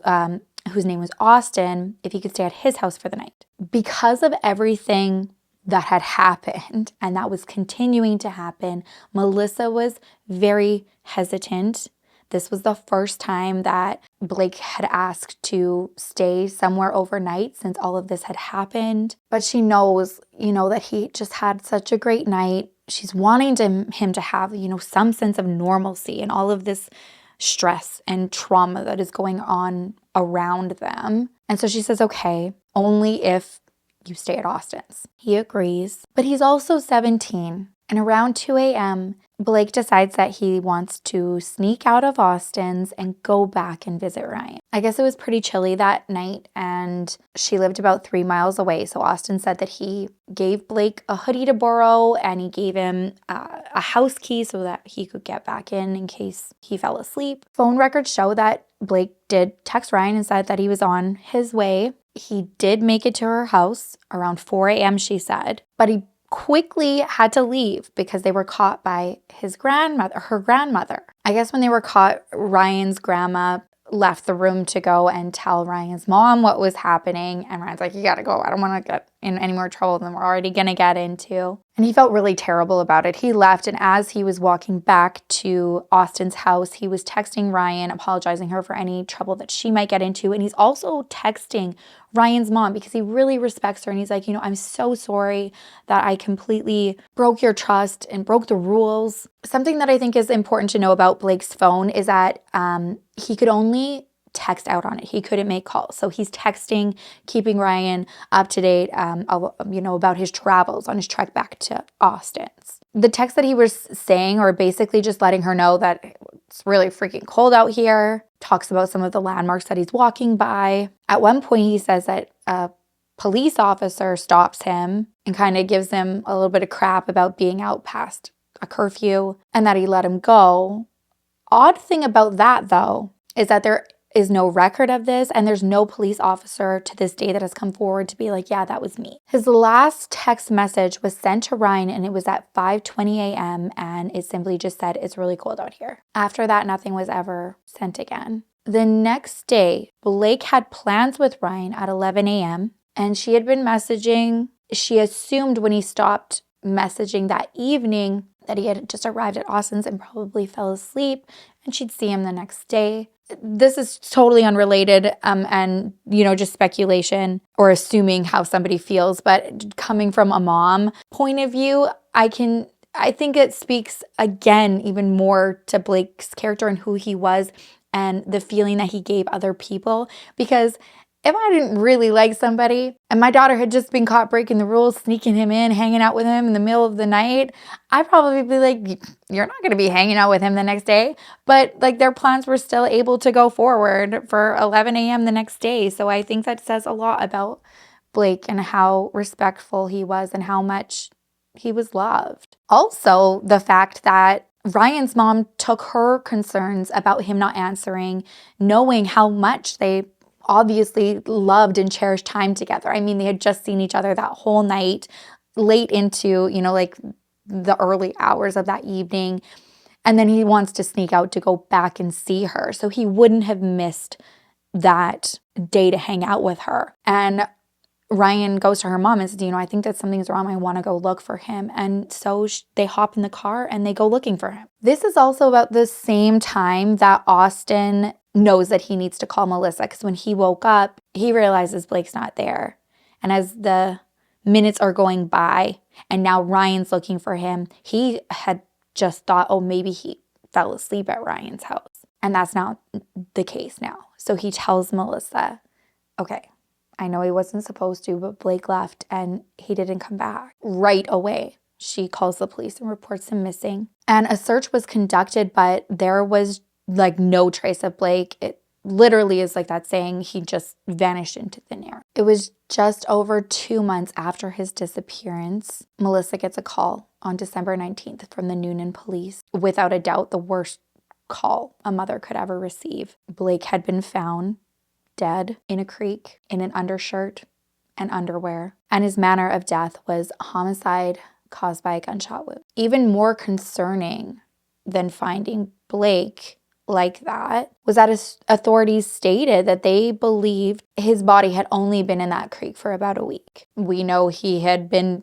whose name was Austin, if he could stay at his house for the night. Because of everything that had happened and that was continuing to happen, Melissa was very hesitant. This was the first time that Blake had asked to stay somewhere overnight since all of this had happened. But she knows, that he just had such a great night. She's wanting him to have, some sense of normalcy and all of this stress and trauma that is going on around them. And so she says, okay, only if you stay at Austin's. He agrees, but he's also 17. And around 2 a.m., Blake decides that he wants to sneak out of Austin's and go back and visit Ryan. I guess it was pretty chilly that night, and she lived about 3 miles away. So Austin said that he gave Blake a hoodie to borrow, and he gave him a house key so that he could get back in case he fell asleep. Phone records show that Blake did text Ryan and said that he was on his way. He did make it to her house around 4 a.m., she said, but he quickly had to leave because they were caught by her grandmother. I guess when they were caught, Ryan's grandma left the room to go and tell Ryan's mom what was happening. And Ryan's like, you gotta go. I don't want to get in any more trouble than we're already gonna get into. And he felt really terrible about it. He left, and as he was walking back to Austin's house, he was texting Ryan, apologizing her for any trouble that she might get into. And he's also texting Ryan's mom because he really respects her. And he's like, I'm so sorry that I completely broke your trust and broke the rules. Something that I think is important to know about Blake's phone is that he could only text out on it. He couldn't make calls. So he's texting, keeping Ryan up to date, about his travels on his trek back to Austin's. The text that he was saying, or basically just letting her know that it's really freaking cold out here, talks about some of the landmarks that he's walking by. At one point, he says that a police officer stops him and kind of gives him a little bit of crap about being out past a curfew and that he let him go. Odd thing about that, though, is that there is no record of this, and there's no police officer to this day that has come forward to be like, yeah, that was me. His last text message was sent to Ryan, and it was at 5:20 a.m., and it simply just said, it's really cold out here. After that, nothing was ever sent again. The next day, Blake had plans with Ryan at 11 a.m., and she had been messaging. She assumed when he stopped messaging that evening that he had just arrived at Austin's and probably fell asleep, and she'd see him the next day. This is totally unrelated and, just speculation or assuming how somebody feels. But coming from a mom point of view, I think it speaks again even more to Blake's character and who he was and the feeling that he gave other people. Because if I didn't really like somebody and my daughter had just been caught breaking the rules, sneaking him in, hanging out with him in the middle of the night, I'd probably be like, you're not going to be hanging out with him the next day. But their plans were still able to go forward for 11 a.m. the next day. So I think that says a lot about Blake and how respectful he was and how much he was loved. Also, the fact that Ryan's mom took her concerns about him not answering, knowing how much they obviously loved and cherished time together. I mean, they had just seen each other that whole night, late into, the early hours of that evening. And then he wants to sneak out to go back and see her. So he wouldn't have missed that day to hang out with her. And Ryan goes to her mom and says, I think that something's wrong. I want to go look for him. And so they hop in the car and they go looking for him. This is also about the same time that Austin knows that he needs to call Melissa, because when he woke up, he realizes Blake's not there. And as the minutes are going by and now Ryan's looking for him, he had just thought, oh, maybe he fell asleep at Ryan's house. And that's not the case now. So he tells Melissa, okay, I know he wasn't supposed to, but Blake left and he didn't come back. Right away, she calls the police and reports him missing. And a search was conducted, but there was no trace of Blake. It literally is like that saying, he just vanished into thin air. It was just over 2 months after his disappearance, Melissa gets a call on December 19th from the Noonan police. Without a doubt, the worst call a mother could ever receive. Blake had been found dead in a creek in an undershirt and underwear, and his manner of death was homicide caused by a gunshot wound. Even more concerning than finding Blake like that was that authorities stated that they believed his body had only been in that creek for about a week. We know he had been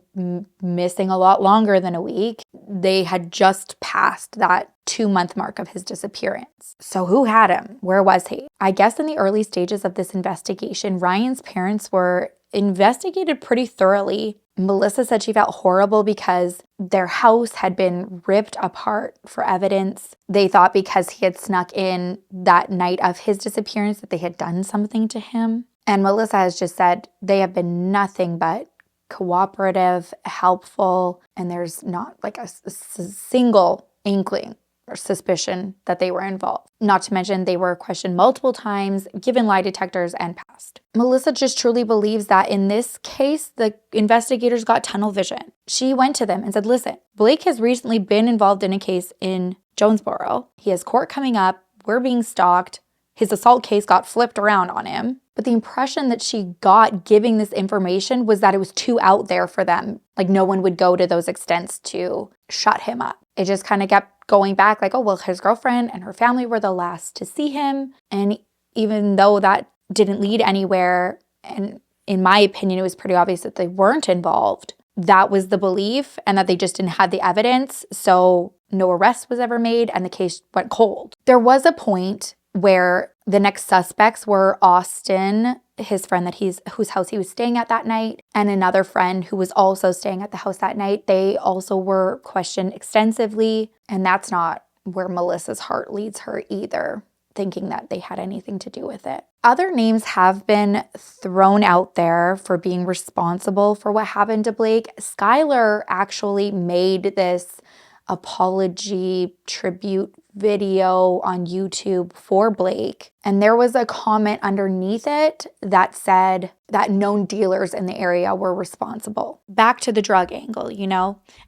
missing a lot longer than a week. They had just passed that 2-month mark of his disappearance. So who had him? Where was he? I guess in the early stages of this investigation, Ryan's parents were investigated pretty thoroughly. Melissa said she felt horrible because their house had been ripped apart for evidence. They thought because he had snuck in that night of his disappearance that they had done something to him. And Melissa has just said they have been nothing but cooperative, helpful, and there's not a single inkling or suspicion that they were involved. Not to mention they were questioned multiple times, given lie detectors, and passed. Melissa just truly believes that in this case, the investigators got tunnel vision. She went to them and said, listen, Blake has recently been involved in a case in Jonesboro. He has court coming up. We're being stalked. his assault case got flipped around on him. But the impression that she got giving this information was that it was too out there for them. Like no one would go to those extents to shut him up. It just kind of kept going back like, oh, well, his girlfriend and her family were the last to see him. And even though that didn't lead anywhere, and in my opinion, it was pretty obvious that they weren't involved, that was the belief, and that they just didn't have the evidence. So no arrest was ever made and the case went cold. There was a point where the next suspects were Austin, his friend whose house he was staying at that night, and another friend who was also staying at the house that night. They also were questioned extensively, and that's not where Melissa's heart leads her either, thinking that they had anything to do with it. Other names have been thrown out there for being responsible for what happened to Blake. Skylar actually made this apology tribute video on YouTube for Blake, and there was a comment underneath it that said that known dealers in the area were responsible. Back to the drug angle,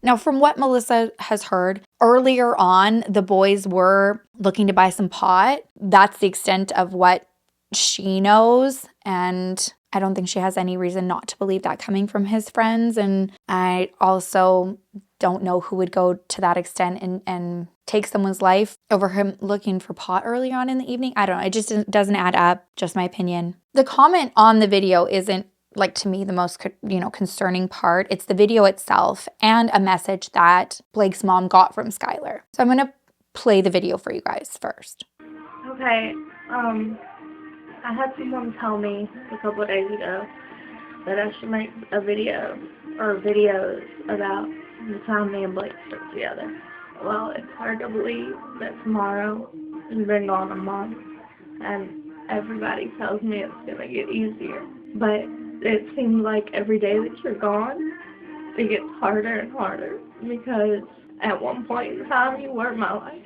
Now, from what Melissa has heard, earlier on, the boys were looking to buy some pot. That's the extent of what she knows, and I don't think she has any reason not to believe that coming from his friends. And I also don't know who would go to that extent and take someone's life over him looking for pot early on in the evening. I don't know. It just doesn't add up. Just my opinion. The comment on the video isn't, like, to me, the most, concerning part. It's the video itself and a message that Blake's mom got from Skylar. So I'm going to play the video for you guys first. Okay. I had someone tell me a couple of days ago that I should make a video or videos about the time me and Blake stuck together. Well, it's hard to believe that tomorrow has been gone a month, and everybody tells me it's going to get easier. But it seems like every day that you're gone, it gets harder and harder, because at one point in time, you were my life.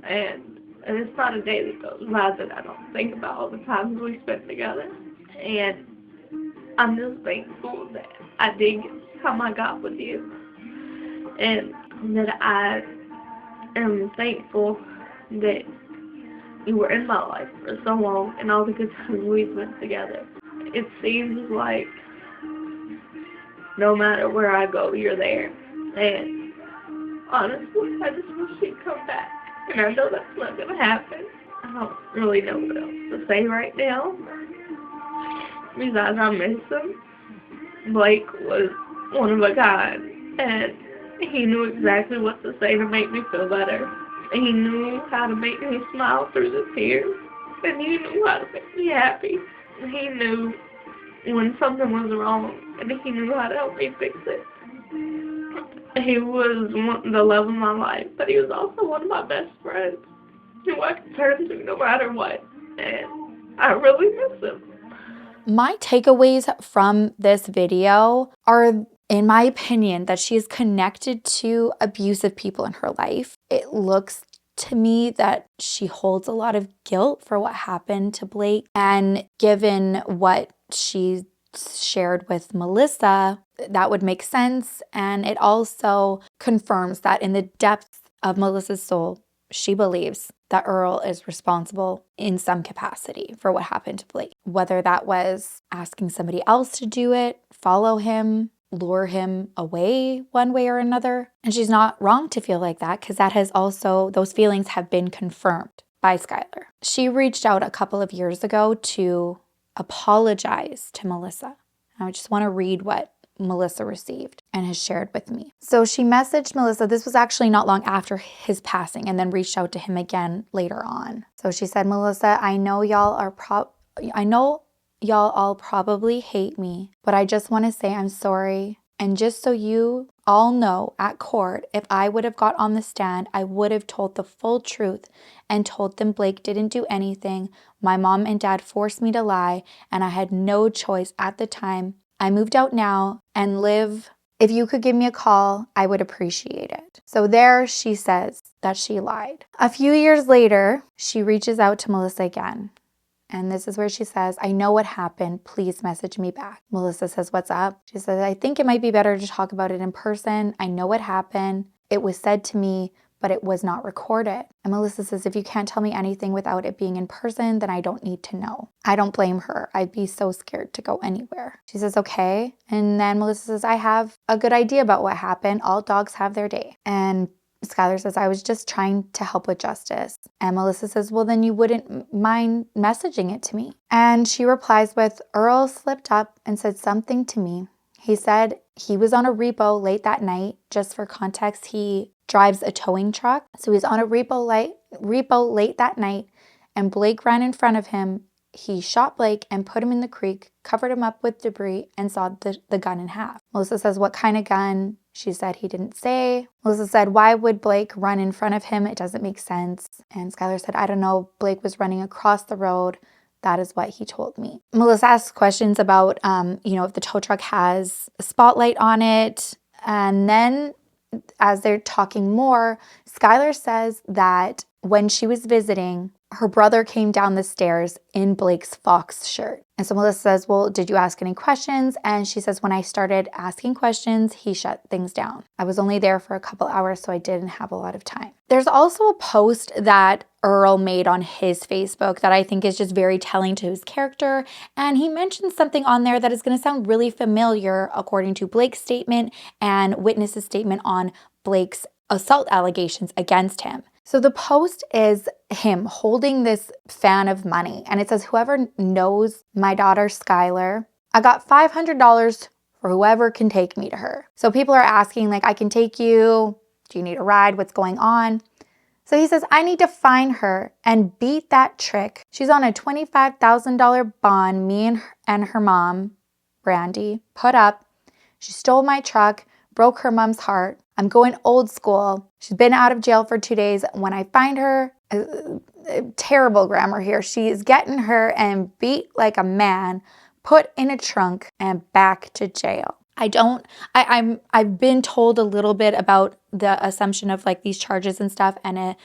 And it's not a day that goes by that I don't think about all the times we spent together. And I'm just thankful that I did get the time I got with you. And that I am thankful that you were in my life for so long and all the good times we spent together. It seems like no matter where I go, you're there. And honestly, I just wish you'd come back. And I know that's not going to happen. I don't really know what else to say right now, besides I miss him. Blake was one of a kind, and he knew exactly what to say to make me feel better. He knew how to make me smile through the tears, and he knew how to make me happy. He knew when something was wrong, and he knew how to help me fix it. He was the love of my life, but he was also one of my best friends, who I could turn to no matter what, and I really miss him. My takeaways from this video are, in my opinion, that she is connected to abusive people in her life. It looks to me that she holds a lot of guilt for what happened to Blake, and given what she shared with Melissa, that would make sense. And it also confirms that in the depths of Melissa's soul, she believes that Earl is responsible in some capacity for what happened to Blake. Whether that was asking somebody else to do it, follow him, lure him away one way or another. And she's not wrong to feel like that, because that has also, those feelings have been confirmed by Skylar. She reached out a couple of years ago to apologize to Melissa. I just want to read what Melissa received and has shared with me. So she messaged Melissa. This was actually not long after his passing, and then reached out to him again later on. So she said, Melissa, I know y'all all probably hate me, but I just want to say I'm sorry. And just so you all know, at court, if I would have got on the stand, I would have told the full truth and told them Blake didn't do anything. My mom and dad forced me to lie, and I had no choice at the time. I moved out now and live. If you could give me a call, I would appreciate it. So there she says that she lied. A few years later, she reaches out to Melissa again. And this is where she says, I know what happened. Please message me back. Melissa says, what's up? She says, I think it might be better to talk about it in person. I know what happened. It was said to me. but it was not recorded. And Melissa says, if you can't tell me anything without it being in person, then I don't need to know. I don't blame her. I'd be so scared to go anywhere. She says, okay. And then Melissa says, I have a good idea about what happened. All dogs have their day. And Skylar says, I was just trying to help with justice. And Melissa says, well, then you wouldn't mind messaging it to me. And she replies with, Earl slipped up and said something to me. He said he was on a repo late that night. Just for context, he drives a towing truck. So he's on a repo late that night, and Blake ran in front of him. He shot Blake and put him in the creek, covered him up with debris, and sawed the gun in half. Melissa says, what kind of gun? She said he didn't say. Melissa said, why would Blake run in front of him? It doesn't make sense. And Skylar said, I don't know. Blake was running across the road. That is what he told me. Melissa asks questions about, if the tow truck has a spotlight on it. And then as they're talking more, Skylar says that when she was visiting, her brother came down the stairs in Blake's Fox shirt. And so Melissa says, well, did you ask any questions? And she says, when I started asking questions, he shut things down. I was only there for a couple hours, so I didn't have a lot of time. There's also a post that Earl made on his Facebook that I think is just very telling to his character. And he mentions something on there that is going to sound really familiar according to Blake's statement and witnesses' statement on Blake's assault allegations against him. So the post is him holding this fan of money, and it says, whoever knows my daughter Skylar, I got $500 for whoever can take me to her. So people are asking, like, I can take you. Do you need a ride? What's going on? So he says, I need to find her and beat that trick. She's on a $25,000 bond me and her mom, Brandy, put up. She stole my truck, broke her mom's heart. I'm going old school. She's been out of jail for 2 days. When I find her, terrible grammar here, she is getting her and beat like a man, put in a trunk and back to jail. I've been told a little bit about the assumption of like these charges and stuff, and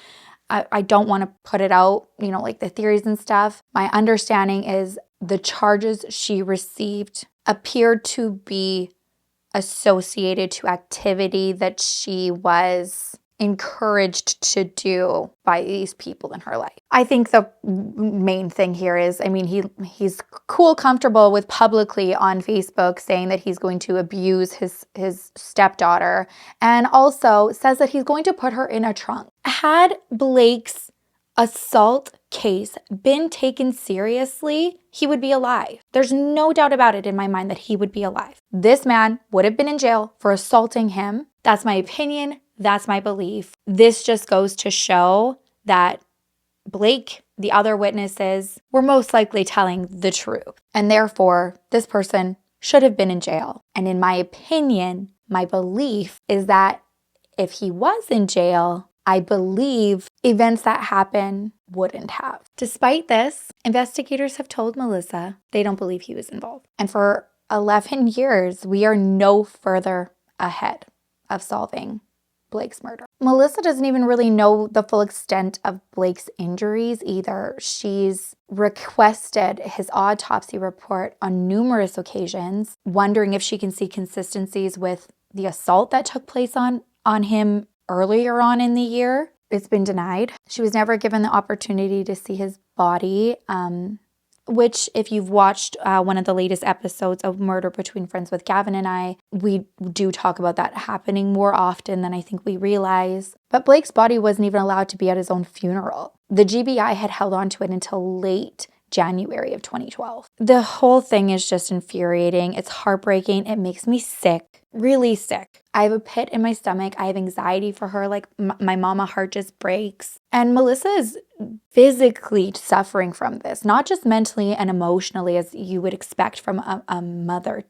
I don't want to put it out, like the theories and stuff. My understanding is the charges she received appeared to be associated to activity that she was encouraged to do by these people in her life. I think the main thing here is, he's cool, comfortable with publicly on Facebook saying that he's going to abuse his stepdaughter, and also says that he's going to put her in a trunk. Had Blake's assault case been taken seriously, he would be alive. There's no doubt about it in my mind that he would be alive. This man would have been in jail for assaulting him. That's my opinion. That's my belief. This just goes to show that Blake, the other witnesses, were most likely telling the truth. And therefore, this person should have been in jail. And in my opinion, my belief is that if he was in jail, I believe events that happen wouldn't have. Despite this, investigators have told Melissa they don't believe he was involved. And for 11 years, we are no further ahead of solving Blake's murder. Melissa doesn't even really know the full extent of Blake's injuries either. She's requested his autopsy report on numerous occasions, wondering if she can see consistencies with the assault that took place on him earlier on in the year. It's been denied. She was never given the opportunity to see his body, which if you've watched one of the latest episodes of Murder Between Friends with Gavin and I, we do talk about that happening more often than I think we realize. But Blake's body wasn't even allowed to be at his own funeral. The GBI had held on to it until late January of 2012. The whole thing is just infuriating. It's heartbreaking. It makes me sick. Really sick. I have a pit in my stomach. I have anxiety for her. Like my mama heart just breaks. And Melissa is physically suffering from this, not just mentally and emotionally as you would expect from a mother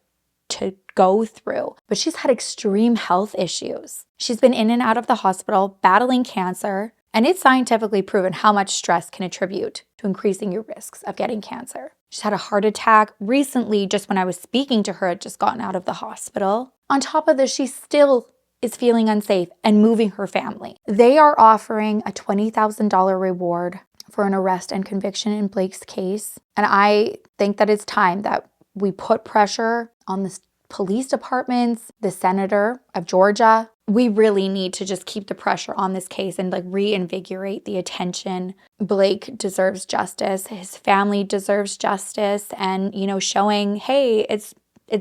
to go through, but she's had extreme health issues. She's been in and out of the hospital battling cancer, and it's scientifically proven how much stress can attribute to increasing your risks of getting cancer. She's had a heart attack recently. Just when I was speaking to her, had just gotten out of the hospital. On top of this, she still is feeling unsafe and moving her family. They are offering a $20,000 reward for an arrest and conviction in Blake's case. And I think that it's time that we put pressure on the police departments, the senator of Georgia, we really need to just keep the pressure on this case and like reinvigorate the attention. Blake deserves justice. His family deserves justice. And, you know, showing, hey, it's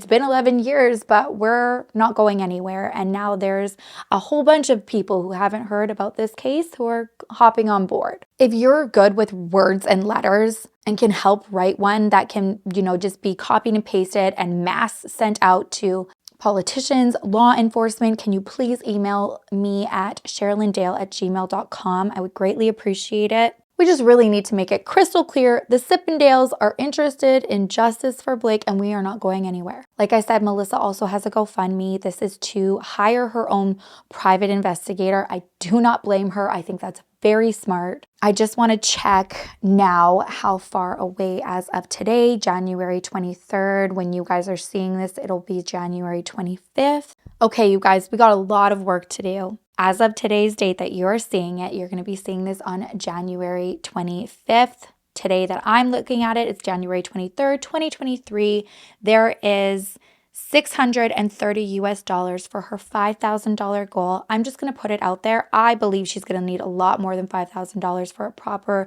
been 11 years, but we're not going anywhere. And now there's a whole bunch of people who haven't heard about this case who are hopping on board. If you're good with words and letters and can help write one that can, you know, just be copied and pasted and mass sent out to politicians, law enforcement, can you please email me at sherilynndale@gmail.com? I would greatly appreciate it. We just really need to make it crystal clear. The Sippendales are interested in justice for Blake and we are not going anywhere. Like I said, Melissa also has a GoFundMe. This is to hire her own private investigator. I do not blame her. I think that's very smart. I just want to check now how far away as of today, January 23rd. When you guys are seeing this, it'll be January 25th. Okay, you guys, we got a lot of work to do. As of today's date that you're seeing it, you're going to be seeing this on January 25th. Today that I'm looking at it, it's January 23rd, 2023. There is $630 for her $5,000 goal. I'm just going to put it out there. I believe she's going to need a lot more than $5,000 for a proper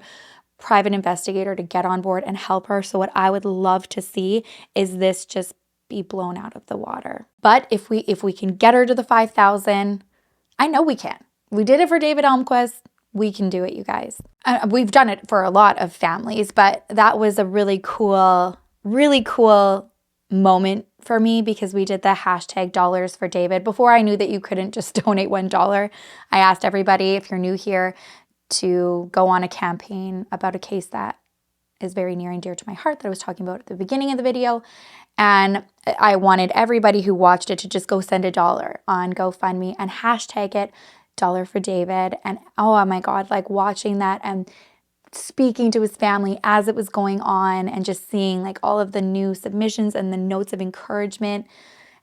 private investigator to get on board and help her. So what I would love to see is this just be blown out of the water. But if we can get her to the 5,000, I know we can. We did it for David Elmquist. We can do it, you guys. We've done it for a lot of families, but that was a really cool moment for me because we did the hashtag dollars for David. Before I knew that you couldn't just donate $1, I asked everybody, if you're new here, to go on a campaign about a case that is very near and dear to my heart that I was talking about at the beginning of the video. And I wanted everybody who watched it to just go send $1 on GoFundMe and hashtag it $1 for David. And oh my God, like watching that and speaking to his family as it was going on and just seeing like all of the new submissions and the notes of encouragement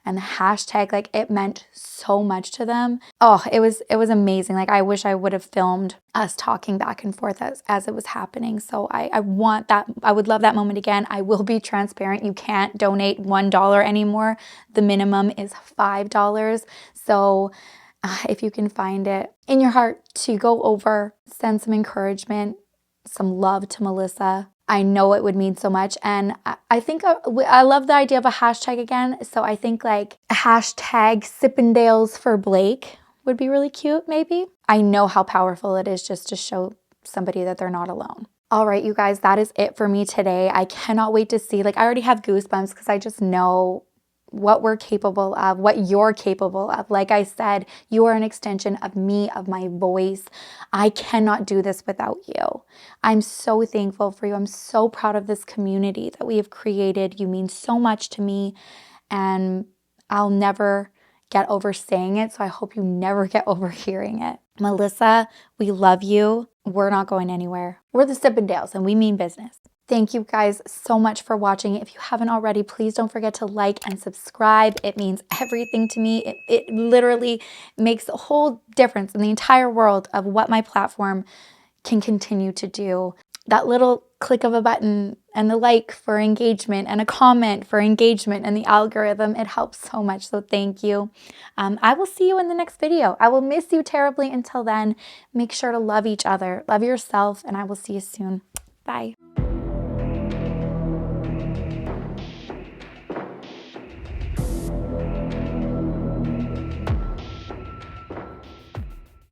and the hashtag, like it meant so much to them. Oh, it was amazing. Like I wish I would have filmed us talking back and forth as it was happening. So I want that. I would love that moment again. I will be transparent. You can't donate $1 anymore. The minimum is $5. So if you can find it in your heart to go over, send some encouragement, some love to Melissa. I know it would mean so much. And I think I love the idea of a hashtag again. So I think like a hashtag Sippendales for Blake would be really cute, maybe. I know how powerful it is just to show somebody that they're not alone. All right, you guys, that is it for me today. I cannot wait to see, like I already have goosebumps because I just know what we're capable of, what you're capable of. Like I said, you are an extension of me, of my voice. I cannot do this without you. I'm so thankful for you. I'm so proud of this community that we have created. You mean so much to me, and I'll never get over saying it, so I hope you never get over hearing it. Melissa, we love you. We're not going anywhere. We're the Sippendales, and we mean business. Thank you guys so much for watching. If you haven't already, please don't forget to like and subscribe. It means everything to me. It literally makes a whole difference in the entire world of what my platform can continue to do. That little click of a button and the like for engagement and a comment for engagement and the algorithm, it helps so much. So thank you. I will see you in the next video. I will miss you terribly. Until then, make sure to love each other, love yourself, and I will see you soon. Bye.